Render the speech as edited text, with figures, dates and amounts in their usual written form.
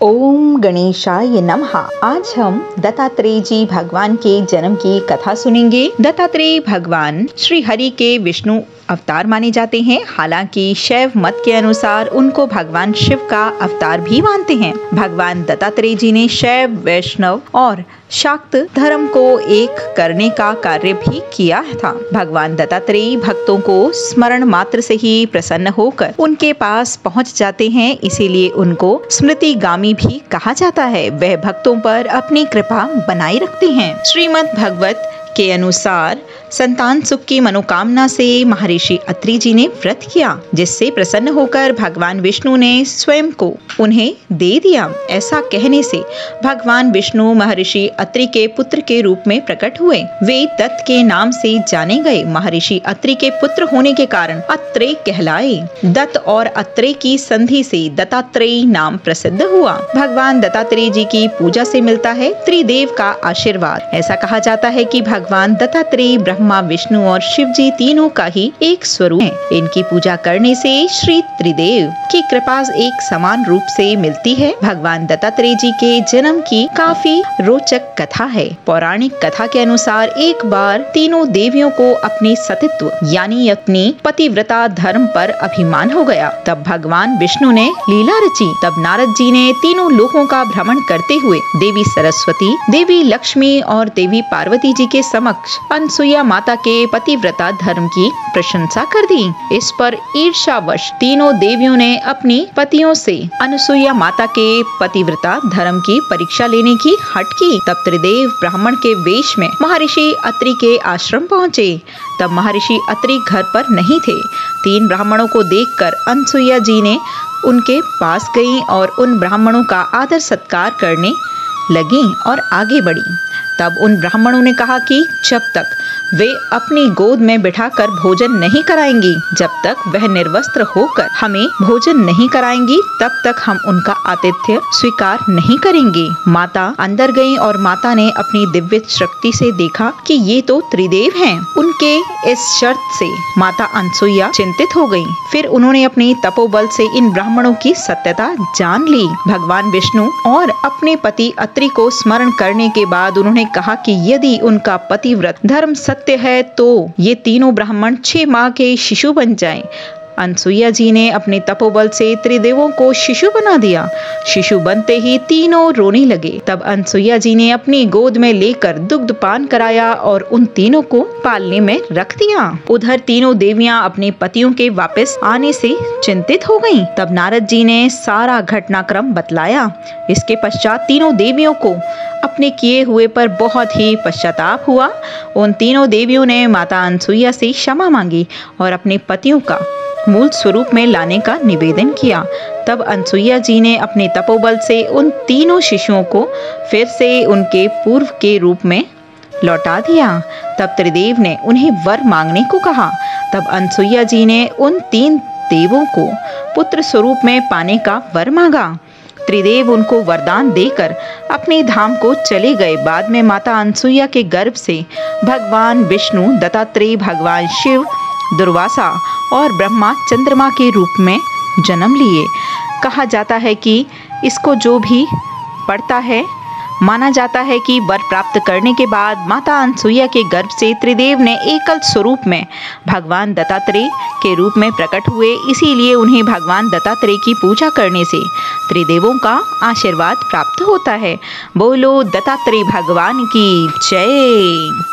ओम गणेशाय नमः। आज हम दत्तात्रेय जी भगवान के जन्म की कथा सुनेंगे। दत्तात्रेय भगवान श्री हरि के विष्णु अवतार माने जाते हैं। हालांकि शैव मत के अनुसार उनको भगवान शिव का अवतार भी मानते हैं। भगवान दत्तात्रेय जी ने शैव, वैष्णव और शाक्त धर्म को एक करने का कार्य भी किया था। भगवान दत्तात्रेय भक्तों को स्मरण मात्र से ही प्रसन्न होकर उनके पास पहुंच जाते हैं, इसीलिए उनको स्मृतिगामी भी कहा जाता है। वह भक्तों पर अपनी कृपा बनाए रखते हैं। श्रीमद् भागवत के अनुसार संतान सुख की मनोकामना से महर्षि अत्रि जी ने व्रत किया, जिससे प्रसन्न होकर भगवान विष्णु ने स्वयं को उन्हें दे दिया। ऐसा कहने से भगवान विष्णु महर्षि अत्रि के पुत्र के रूप में प्रकट हुए। वे दत्त के नाम से जाने गए। महर्षि अत्रि के पुत्र होने के कारण अत्रेय कहलाए। दत्त और अत्रेय की संधि से दत्तात्रेय नाम प्रसिद्ध हुआ। भगवान दत्तात्रेय जी की पूजा से मिलता है त्रिदेव का आशीर्वाद। ऐसा कहा जाता है कि भगवान दत्तात्रेय ब्रह्मा, विष्णु और शिव जी तीनों का ही एक स्वरूप है। इनकी पूजा करने से श्री त्रिदेव की कृपा एक समान रूप से मिलती है। भगवान दत्तात्रेय जी के जन्म की काफी रोचक कथा है। पौराणिक कथा के अनुसार एक बार तीनों देवियों को अपने सतीत्व यानी अपनी पतिव्रता धर्म पर अभिमान हो गया। तब भगवान विष्णु ने लीला रची। तब नारद जी ने तीनों लोकों का भ्रमण करते हुए देवी सरस्वती, देवी लक्ष्मी और देवी पार्वती जी के समक्ष अनसुईया माता के पतिव्रता धर्म की प्रशंसा कर दी। इस पर ईर्ष्यावश तीनों देवियों ने अपनी पतियों से अनसुईया माता के पतिव्रता धर्म की परीक्षा लेने की हट की। तब त्रिदेव ब्राह्मण के वेश में महर्षि अत्रि के आश्रम पहुँचे। तब महर्षि अत्रि घर पर नहीं थे। तीन ब्राह्मणों को देखकर अनसुईया जी ने उनके पास गईं और उन ब्राह्मणों का आदर सत्कार करने लगी और आगे बढ़ी। तब उन ब्राह्मणों ने कहा कि जब तक वे अपनी गोद में बिठाकर भोजन नहीं कराएंगी, जब तक वह निर्वस्त्र होकर हमें भोजन नहीं कराएंगी, तब तक हम उनका आतिथ्य स्वीकार नहीं करेंगे। माता अंदर गईं और माता ने अपनी दिव्य शक्ति से देखा कि ये तो त्रिदेव हैं। उनके इस शर्त से माता अनसुईया चिंतित हो गईं। फिर उन्होंने अपने तपोबल से इन ब्राह्मणों की सत्यता जान ली। भगवान विष्णु और अपने पति अत्रि को स्मरण करने के बाद उन्होंने कहा कि यदि उनका पतिव्रत धर्म सत्य है तो ये तीनों ब्राह्मण 6 माह के शिशु बन जाएं। अनसुईया जी ने अपने तपोबल से त्रिदेवों को शिशु बना दिया। शिशु बनते ही तीनों रोने लगे। तब अनसुईया जी ने अपनी गोद में लेकर दुग्ध पान कराया और उन तीनों को पालने में रख दिया। उधर तीनों देवियां अपने पतियों के वापस आने से चिंतित हो गईं। तब नारद जी ने सारा घटनाक्रम बतलाया। इसके पश्चात तीनों देवियों को अपने किए हुए पर बहुत ही पश्चाताप हुआ। उन तीनों देवियों ने माता अनसुईया से क्षमा मांगी और अपने पतियों का मूल स्वरूप में लाने का निवेदन किया। तब अनसुईया जी ने अपने तपोबल से उन तीनों शिशुओं को फिर से उनके पूर्व के रूप में लौटा दिया। तब त्रिदेव ने उन्हें वर मांगने को कहा। तब अनसुईया जी ने उन 3 देवों को पुत्र स्वरूप में पाने का वर मांगा। त्रिदेव उनको वरदान देकर अपने धाम को चले गए। बाद में माता अनसुईया के गर्भ से भगवान विष्णु, दत्तात्रेय, भगवान शिव, दुर्वासा और ब्रह्मा चंद्रमा के रूप में जन्म लिए। कहा जाता है कि इसको जो भी पढ़ता है, माना जाता है कि वर प्राप्त करने के बाद माता अनसुईया के गर्भ से त्रिदेव ने एकल स्वरूप में भगवान दत्तात्रेय के रूप में प्रकट हुए। इसीलिए उन्हें भगवान दत्तात्रेय की पूजा करने से त्रिदेवों का आशीर्वाद प्राप्त होता है। बोलो दत्तात्रेय भगवान की जय।